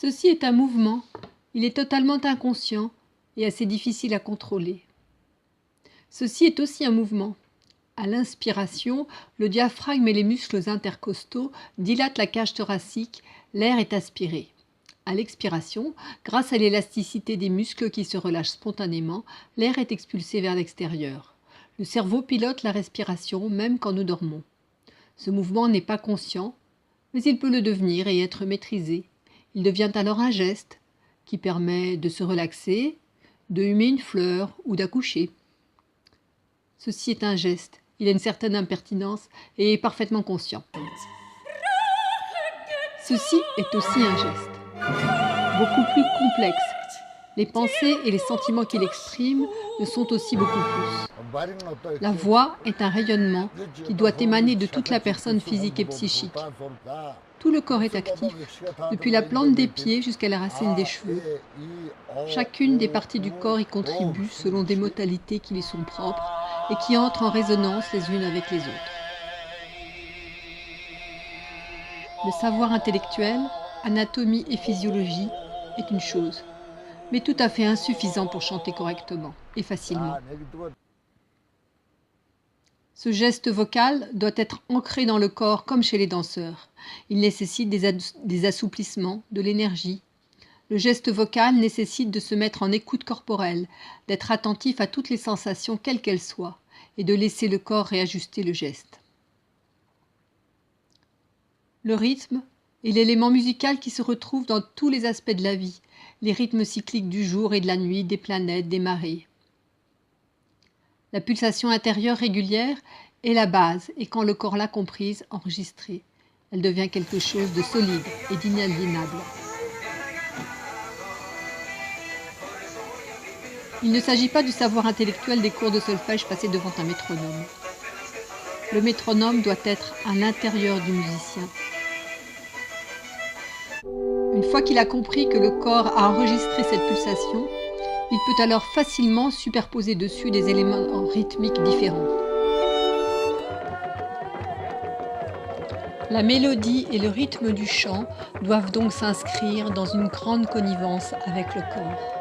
Ceci est un mouvement, il est totalement inconscient et assez difficile à contrôler. Ceci est aussi un mouvement. À l'inspiration, le diaphragme et les muscles intercostaux dilatent la cage thoracique, l'air est aspiré. À l'expiration, grâce à l'élasticité des muscles qui se relâchent spontanément, l'air est expulsé vers l'extérieur. Le cerveau pilote la respiration même quand nous dormons. Ce mouvement n'est pas conscient, mais il peut le devenir et être maîtrisé. Il devient alors un geste qui permet de se relaxer, de humer une fleur ou d'accoucher. Ceci est un geste, il a une certaine impertinence et est parfaitement conscient. Ceci est aussi un geste, beaucoup plus complexe. Les pensées et les sentiments qu'il exprime le sont aussi beaucoup plus. La voix est un rayonnement qui doit émaner de toute la personne physique et psychique. Tout le corps est actif, depuis la plante des pieds jusqu'à la racine des cheveux. Chacune des parties du corps y contribue selon des modalités qui lui sont propres et qui entrent en résonance les unes avec les autres. Le savoir intellectuel, anatomie et physiologie est une chose, mais tout à fait insuffisant pour chanter correctement et facilement. Ce geste vocal doit être ancré dans le corps comme chez les danseurs. Il nécessite des assouplissements, de l'énergie. Le geste vocal nécessite de se mettre en écoute corporelle, d'être attentif à toutes les sensations quelles qu'elles soient, et de laisser le corps réajuster le geste. Le rythme est l'élément musical qui se retrouve dans tous les aspects de la vie, les rythmes cycliques du jour et de la nuit, des planètes, des marées. La pulsation intérieure régulière est la base et quand le corps l'a comprise, enregistrée, elle devient quelque chose de solide et d'inaliénable. Il ne s'agit pas du savoir intellectuel des cours de solfège passés devant un métronome. Le métronome doit être à l'intérieur du musicien. Une fois qu'il a compris que le corps a enregistré cette pulsation, il peut alors facilement superposer dessus des éléments rythmiques différents. La mélodie et le rythme du chant doivent donc s'inscrire dans une grande connivence avec le corps.